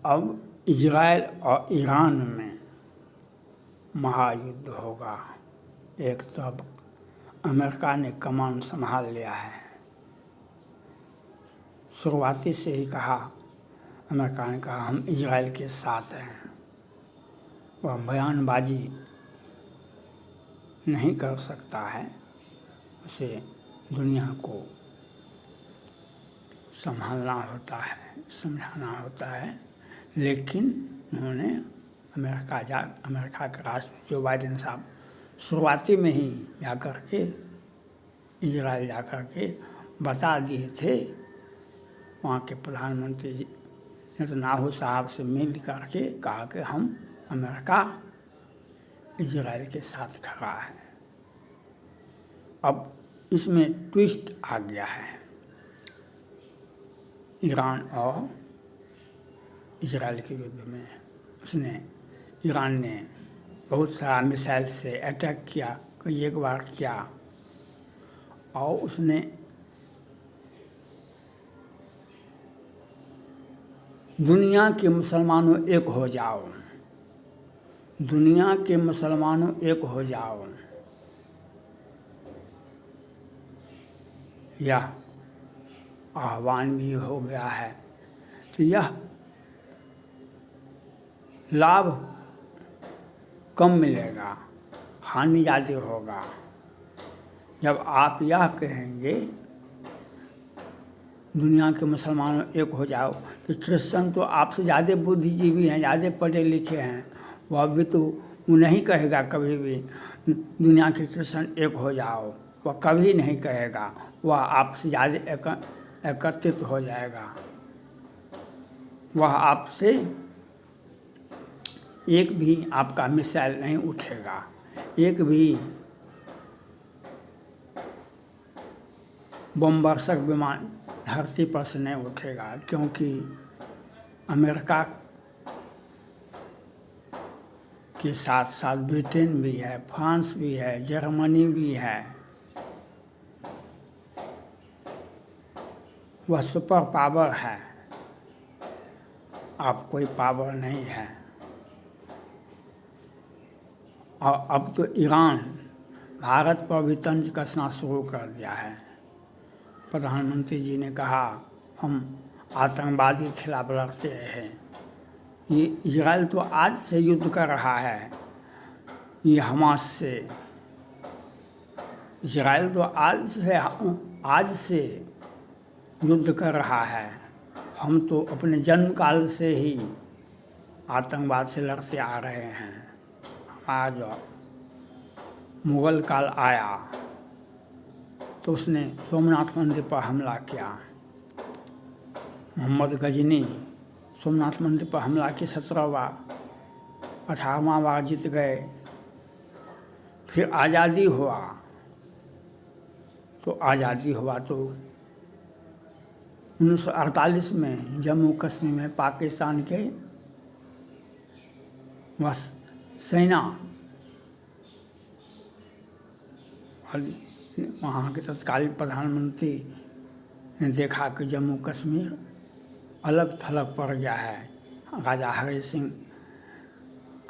अब इजराइल और ईरान में महायुद्ध होगा। एक तरफ अमेरिका ने कमान संभाल लिया है। शुरुआती से ही कहा, अमेरिका ने कहा हम इजराइल के साथ हैं। वह बयानबाजी नहीं कर सकता है, उसे दुनिया को संभालना होता है, समझाना होता है। लेकिन उन्होंने अमेरिका के राष्ट्रपति जो बाइडेन साहब शुरुआती में ही जाकर के इजराइल जाकर के बता दिए थे। वहाँ के प्रधानमंत्री नेतन्याहू साहब से मिल करके कहा कि हम अमेरिका इजराइल के साथ खड़ा है। अब इसमें ट्विस्ट आ गया है। ईरान और इजराइल के युद्ध में ईरान ने बहुत सारा मिसाइल से अटैक किया, कई एक बार किया, और उसने दुनिया के मुसलमानों एक हो जाओ, दुनिया के मुसलमानों एक हो जाओ, यह आह्वान भी हो गया है। तो यह लाभ कम मिलेगा, हानि ज़्यादा होगा। जब आप यह कहेंगे दुनिया के मुसलमानों एक हो जाओ, तो क्रिश्चन तो आपसे ज़्यादा बुद्धिजीवी हैं, ज़्यादा पढ़े लिखे हैं, वह भी तो वो नहीं कहेगा कभी भी दुनिया के क्रिश्चन एक हो जाओ, वह कभी नहीं कहेगा। वह आपसे ज़्यादा एकत्रित हो जाएगा। वह आपसे एक भी आपका मिसाइल नहीं उठेगा, एक भी बमवर्षक विमान धरती पर से नहीं उठेगा, क्योंकि अमेरिका के साथ साथ ब्रिटेन भी है, फ्रांस भी है, जर्मनी भी है। वह सुपर पावर है, अब कोई पावर नहीं है। और अब तो ईरान भारत पर भी तंज कसना शुरू कर दिया है। प्रधानमंत्री जी ने कहा हम आतंकवाद के खिलाफ लड़ते हैं। ये इजराइल तो आज से युद्ध कर रहा है, ये हमास से। इजराइल तो आज से युद्ध कर रहा है। हम तो अपने जन्म काल से ही आतंकवाद से लड़ते आ रहे हैं। हमारा जो मुग़ल काल आया तो उसने सोमनाथ मंदिर पर हमला किया। मोहम्मद गजनी सोमनाथ मंदिर पर हमला की 17वां बार, 18वां बार जीत गए। फिर आज़ादी हुआ तो 1948 में जम्मू कश्मीर में पाकिस्तान के बस सेना वहाँ के तत्कालीन प्रधानमंत्री ने देखा कि जम्मू कश्मीर अलग थलग पड़ गया है। राजा हरि सिंह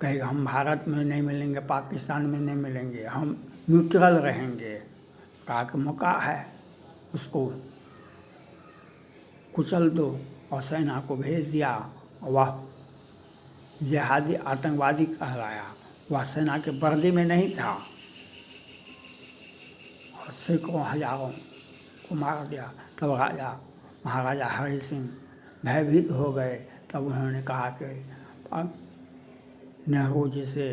कहेगा हम भारत में नहीं मिलेंगे, पाकिस्तान में नहीं मिलेंगे, हम न्यूट्रल रहेंगे। कहा कि मौका है, उसको कुचल दो, और सेना को भेज दिया। वह जिहादी आतंकवादी कहलाया। वह सेना के वर्दी में नहीं था और सैकड़ों हजारों को मार दिया। तब महाराजा हरि सिंह भयभीत हो गए। तब उन्होंने कहा कि नेहरू जी से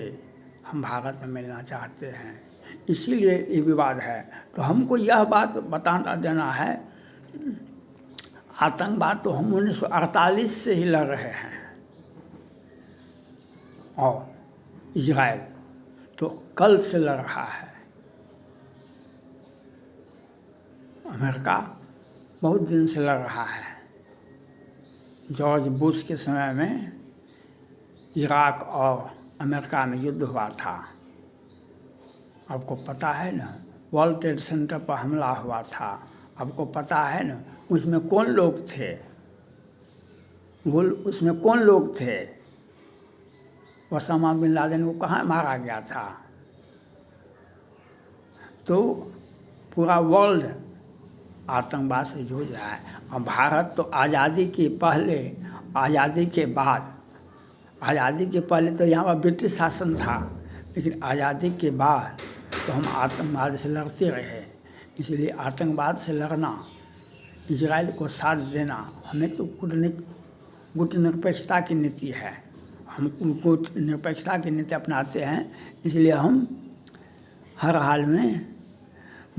हम भारत में मिलना चाहते हैं, इसीलिए ये विवाद है। तो हमको यह बात बताना देना है, आतंकवाद तो हम 1948 से ही लड़ रहे हैं, और इजराइल तो कल से लड़ रहा है। अमेरिका बहुत दिन से लड़ रहा है। जॉर्ज बुश के समय में इराक और अमेरिका में युद्ध हुआ था, आपको पता है ना। वर्ल्ड ट्रेड सेंटर पर हमला हुआ था, आपको पता है ना। उसमें कौन लोग थे? वो उसमें कौन लोग थे? ओसामा बिन लादेन को कहाँ मारा गया था? तो पूरा वर्ल्ड आतंकवाद से जूझ रहा है। और भारत तो आज़ादी के पहले, आज़ादी के बाद, आज़ादी के पहले तो यहाँ पर ब्रिटिश शासन था, लेकिन आज़ादी के बाद तो हम आतंकवाद से लड़ते रहे। इसलिए आतंकवाद से लड़ना, इजराइल को साथ देना, हमें तो गुट निरपेक्षता की नीति है। हम गुट निरपेक्षता की नीति अपनाते हैं, इसलिए हम हर हाल में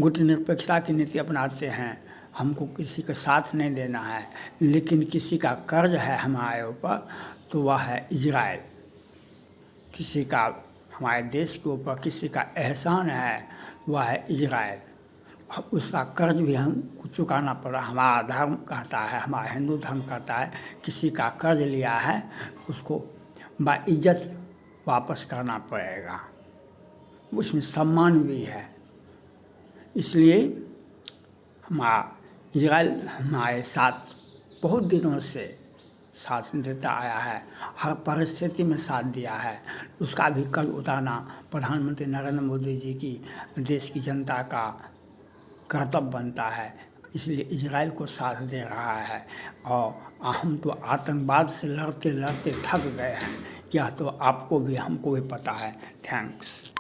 गुट निरपेक्षता की नीति अपनाते हैं। हमको किसी का साथ नहीं देना है, लेकिन किसी का कर्ज है हमारे ऊपर तो वह है इजराइल। किसी का हमारे देश के ऊपर किसी का एहसान है, वह है इजराइल। अब उसका कर्ज भी हमको चुकाना पड़ा। हमारा धर्म कहता है, हमारा हिंदू धर्म कहता है, किसी का कर्ज लिया है उसको बाइज्जत वापस करना पड़ेगा, उसमें सम्मान भी है। इसलिए हमारा इजराइल हमारे साथ बहुत दिनों से साथ देता आया है, हर परिस्थिति में साथ दिया है। उसका भी कर्ज उतारना प्रधानमंत्री नरेंद्र मोदी जी की, देश की जनता का कर्तव्य बनता है। इसलिए इजराइल को साथ दे रहा है। और हम तो आतंकवाद से लड़ते लड़ते थक गए हैं, यह तो आपको भी हमको भी पता है। थैंक्स।